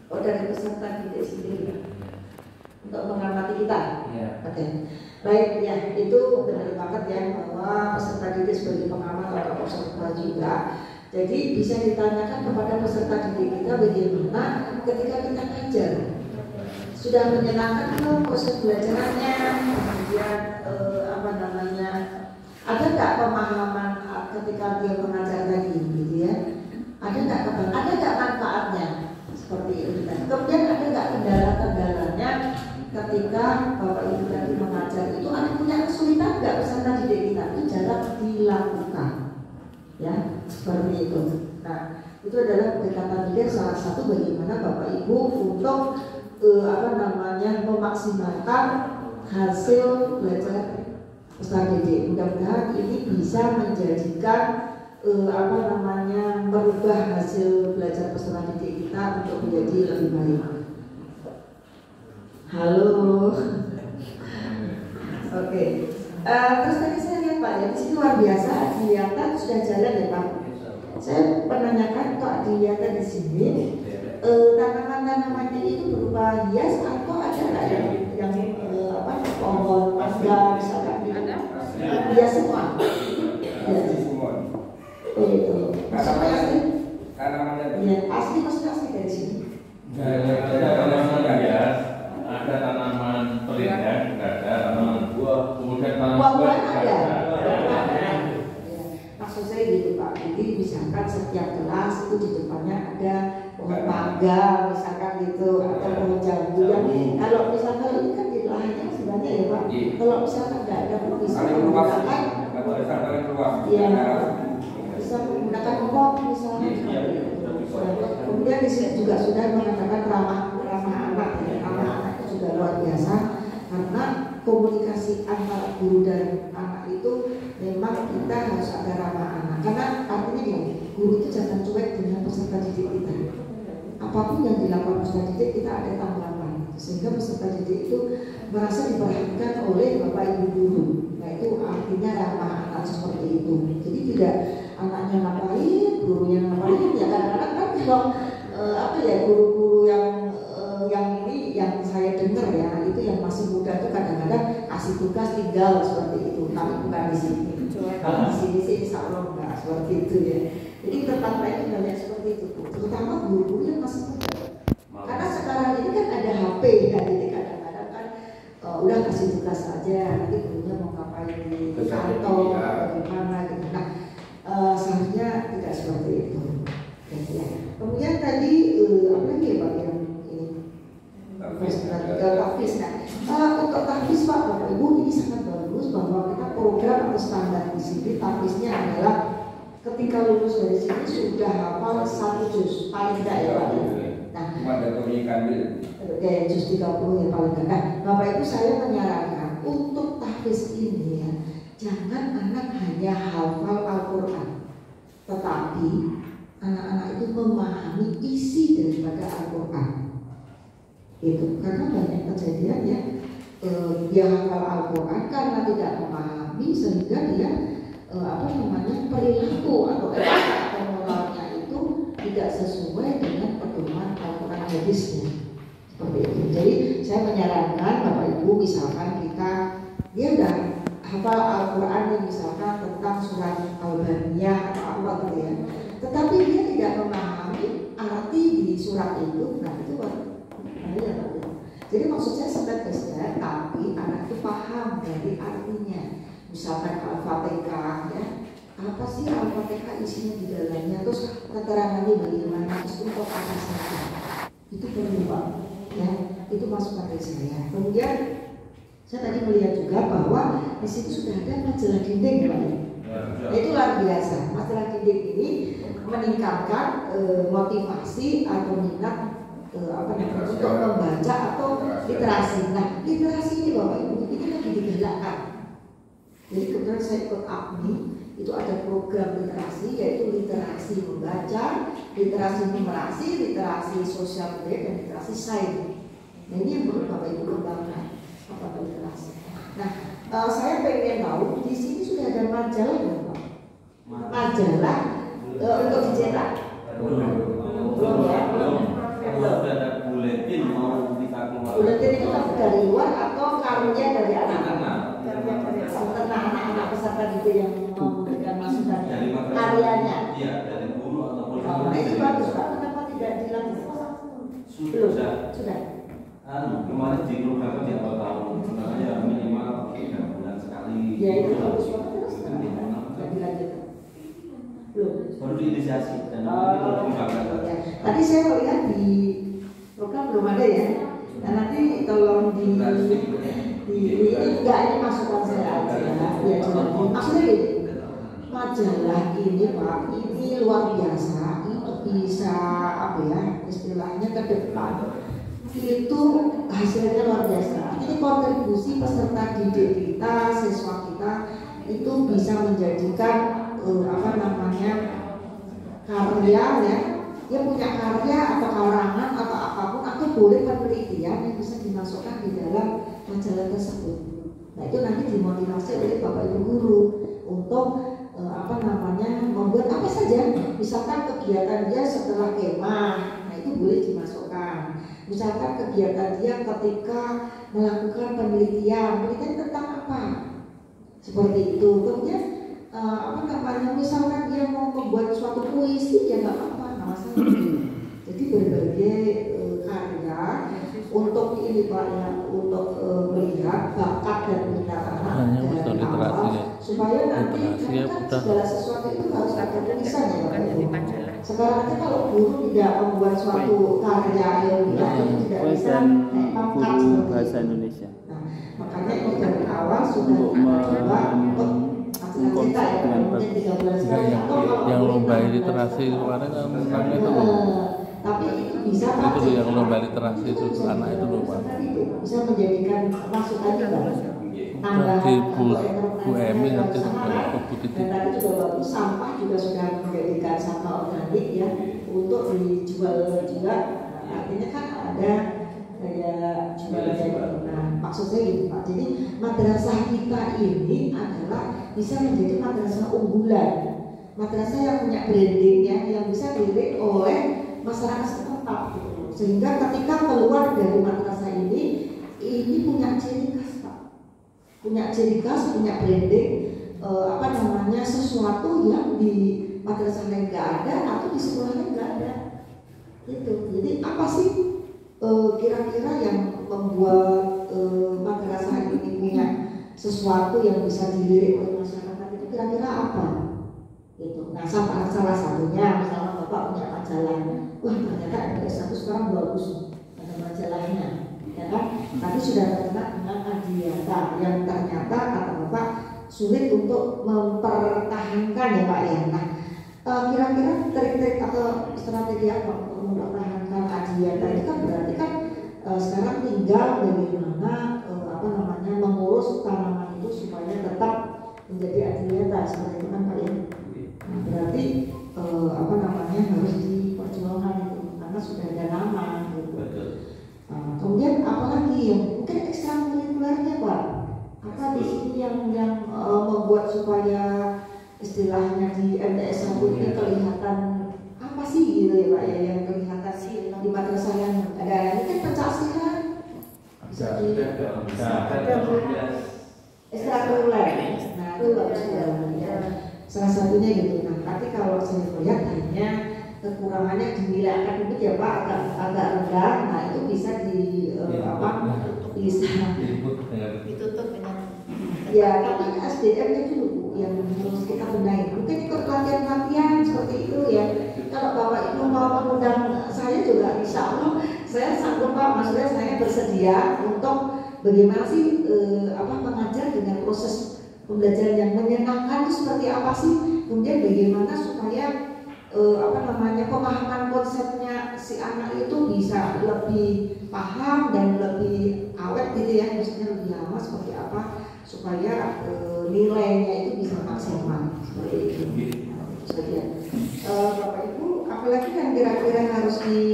Oh, dari peserta didik sendiri untuk mengamati kita. Oke. Baik, ya itu benar banget ya bahwa peserta didik sebagai pengamat atau observer juga. Jadi bisa ditanyakan kepada peserta didik kita bagaimana ketika kita ngajar, sudah menyenangkan belum proses belajarannya, kemudian ada nggak pemahaman ketika dia mengajar tadi, gitu ya? Ada nggak manfaatnya seperti itu? Kemudian ada nggak kendala-kendalanya ketika Bapak Ibu tadi mengajar itu, ada punya kesulitan nggak peserta didik kita itu jarang dilakukan, ya seperti itu. Nah itu adalah pendekatan didik salah satu bagaimana Bapak Ibu untuk memaksimalkan hasil belajar peserta didik. Mudah-mudahan ini bisa menjadikan merubah hasil belajar peserta didik kita untuk menjadi lebih baik. Halo. Oke. Terus tadi saya lihat Pak, ya di sini luar biasa Adiyata sudah jalan ya Pak. Saya menanyakan kok Adiyata di sini tanaman-tanamannya itu berupa hias atau ada nggak yang pohon mangga misalkan? Ada. Hias semua. Hias semua. Oh itu. Maksudnya asli? Tanamannya. Iya, asli maksudnya asli dari sini. Ada tanaman hias, ada tanaman perindah, ada tanaman buah, kemudian tanaman buah-buahan ada. Maksud saya gitu Pak. Jadi misalkan setiap kelas itu di depannya ada pohon mangga misalkan gitu atau pohon jambu yang kalau misalkan ini kan di lahannya sebenarnya ya Pak. Kalau misalkan nggak ada pun bisa menggunakan bisa menggunakan pot misalnya. Kemudian di sini juga sudah mengatakan ramah anak, ramah anak itu juga luar biasa karena komunikasi antara guru dan anak itu memang kita harus ada ramah anak. Karena artinya gini, guru itu jangan cuek dengan peserta didik kita. Apapun yang dilakukan peserta didik kita ada tanggapan, sehingga peserta didik itu merasa diperhatikan oleh Bapak Ibu guru. Nah itu artinya ramah anak seperti itu. Jadi tidak anaknya ngapain, gurunya ngapain. Ya kadang-kadang kan kalau guru-guru yang ini yang saya dengar ya itu yang masih muda itu kadang-kadang kasih tugas tinggal seperti itu, tapi bukan di sini. Di sini sih insya Allah enggak seperti itu ya. Jadi tetap itu banyak seperti itu, terutama guru-guru yang masih muda. Karena sekarang ini kan ada HP ya, jadi kadang-kadang kan udah kasih tugas aja, nanti gurunya mau ngapain di kantor atau gimana gitu. Nah seharusnya tidak seperti itu. Ya. Kemudian tadi apa lagi ya Pak yang ini? Tahfiz. Untuk tahfiz Pak, Bapak Ibu ini sangat bagus bahwa kita program atau standar di sini tahfiznya adalah ketika lulus dari sini sudah hafal 1 juz paling tidak ya Pak. Nah, juz 30 ya paling tidak. Nah, Bapak Ibu saya menyarankan untuk tahfiz ini ya, jangan anak hanya hafal Al-Quran, tetapi anak-anak itu memahami isi daripada Al-Quran. Itu karena banyak kejadian ya dia hafal Al-Quran karena tidak memahami sehingga dia perilaku atau moralnya itu tidak sesuai dengan pedoman Al-Quran hadisnya seperti itu. Jadi saya menyarankan Bapak Ibu misalkan dia udah hafal Al-Quran misalkan tentang surat Al-Baniyah atau apa gitu ya, tetapi dia tidak memahami arti di surat itu, nah itu bahaya. Jadi maksud saya step by step, tapi anak itu paham dari artinya. Misalkan Al-Fatihah ya, apa sih Al-Fatihah isinya di dalamnya, terus keterangannya bagaimana, terus untuk apa saja. Itu perlu Pak, ya itu masukan dari saya. Kemudian saya tadi melihat juga bahwa di situ sudah ada majalah dinding Pak. Nah, itu luar biasa. Majalah dinding ini meningkatkan motivasi atau minat untuk membaca atau literasi. Nah, literasi ini Bapak Ibu ini lagi digalakkan. Jadi kebetulan saya ikut APMI, itu ada program literasi yaitu literasi membaca, literasi numerasi, literasi sosial media, dan literasi sains. Nah ini yang perlu Bapak Ibu kembangkan apa literasi. Nah, saya pengen tahu di sini sudah ada majalah nggak Pak? Majalah untuk dicetak? Belum ya? buletin mau kita keluar. Buletin itu kan dari luar atau karya dari anak-anak? Karya Anak-anak peserta didik yang memberikan masukan Dari madrasah. karyanya. Iya, dari guru ataupun Oh, itu bagus Pak. Kenapa tidak dilakukan? Belum. Sudah. Kemarin di program di awal tahun, makanya minimal 3 bulan sekali. Ya itu bagus banget terus. Tidak dilanjutkan. Belum. Baru diinisiasi dan itu Oh, ya. Tadi saya melihat di program belum ada ya. Nah nanti tolong di enggak, ini masukan saya aja ya. Jadi maksudnya gini, majalah ini Pak, ini luar biasa. Itu bisa apa ya istilahnya ke depan itu hasilnya luar biasa. Ini kontribusi peserta didik kita, siswa kita itu bisa menjadikan apa namanya karya ya, dia punya karya atau karangan atau apapun atau boleh penelitian yang bisa dimasukkan di dalam majalah tersebut. Nah itu nanti dimotivasi oleh Bapak Ibu guru untuk apa namanya membuat apa saja, misalkan kegiatan dia setelah kemah, nah itu boleh dimasukkan. Misalkan kegiatan dia ketika melakukan penelitian tentang apa, seperti itu. Kemudian apa namanya, misalkan dia mau membuat suatu puisi ya nggak apa-apa, nggak masalah. Jadi berbagai karya untuk ini Pak ya, untuk melihat bakat dan minat anak dari awal supaya nanti kan segala sesuatu itu harus ada tulisan ya Pak. Sekarang aja kalau guru tidak membuat suatu karya ilmiah itu tidak bisa pangkat seperti bahasa Indonesia. Nah, makanya itu dari awal sudah coba untuk kita ya, mungkin 3 bulan sekali. Yang lomba literasi kemarin kan menangnya itu tapi itu bisa itu loh yang lomba literasi itu anak itu loh Pak. Bisa menjadikan masukan juga. Di Bu Emi nanti kalau Bu Titi. Dan tadi juga bagus, sampah juga sudah menjadikan sampah organik ya untuk dijual juga. Artinya kan ada jual jadi. Nah, maksud saya gitu Pak. Jadi madrasah kita ini adalah bisa menjadi madrasah unggulan, madrasah yang punya branding ya, yang bisa dilirik oleh masyarakat setempat gitu. Sehingga ketika keluar dari madrasah ini punya ciri khas Pak, punya ciri khas, punya branding, apa namanya, sesuatu yang di madrasah lain nggak ada atau di sekolah lain nggak ada gitu. Jadi apa sih kira-kira yang membuat madrasah ini punya sesuatu yang bisa dilirik oleh masyarakat itu kira-kira apa gitu. Nah salah satunya misalnya Bapak punya majalah, wah ternyata MTS 1 sekarang bagus ada majalahnya ya kan, tapi sudah terkenal dengan Adiata yang ternyata kata Bapak sulit untuk mempertahankan ya Pak ya. Nah kira-kira trik-trik atau strategi apa untuk mempertahankan Adiata itu kan berarti kan sekarang tinggal bagaimana apa namanya mengurus tanaman itu supaya tetap menjadi Adiata seperti itu kan Pak ya. Nah, berarti apa namanya harus diperjuangkan itu karena sudah ada nama gitu. Kemudian apalagi yang mungkin ekstrakurikulernya Pak, apa di sini yang membuat supaya istilahnya di MTS 1 ini kelihatan apa sih gitu ya Pak ya, yang kelihatan sih di madrasah yang ada ini kan pencaksilat bisa di ekstrakurikuler. Nah itu bagus ya, salah satunya gitu. Nah tapi kalau saya lihat hanya kekurangannya di nilai akademik ya Pak agak rendah. Nah itu bisa bisa Ditutup dengan ya, tapi SDM-nya dulu Bu yang harus kita benahi. Mungkin ikut pelatihan-pelatihan seperti itu ya. Kalau Bapak Ibu mau mengundang saya juga insya Allah saya sanggup Pak, maksudnya saya bersedia untuk bagaimana sih mengajar dengan proses pembelajaran yang menyenangkan itu seperti apa sih, kemudian bagaimana supaya pemahaman konsepnya si anak itu bisa lebih paham dan lebih awet gitu ya, maksudnya lebih lama seperti apa supaya nilainya itu bisa maksimal seperti itu. Saja. Bapak Ibu, apalagi yang kira-kira harus di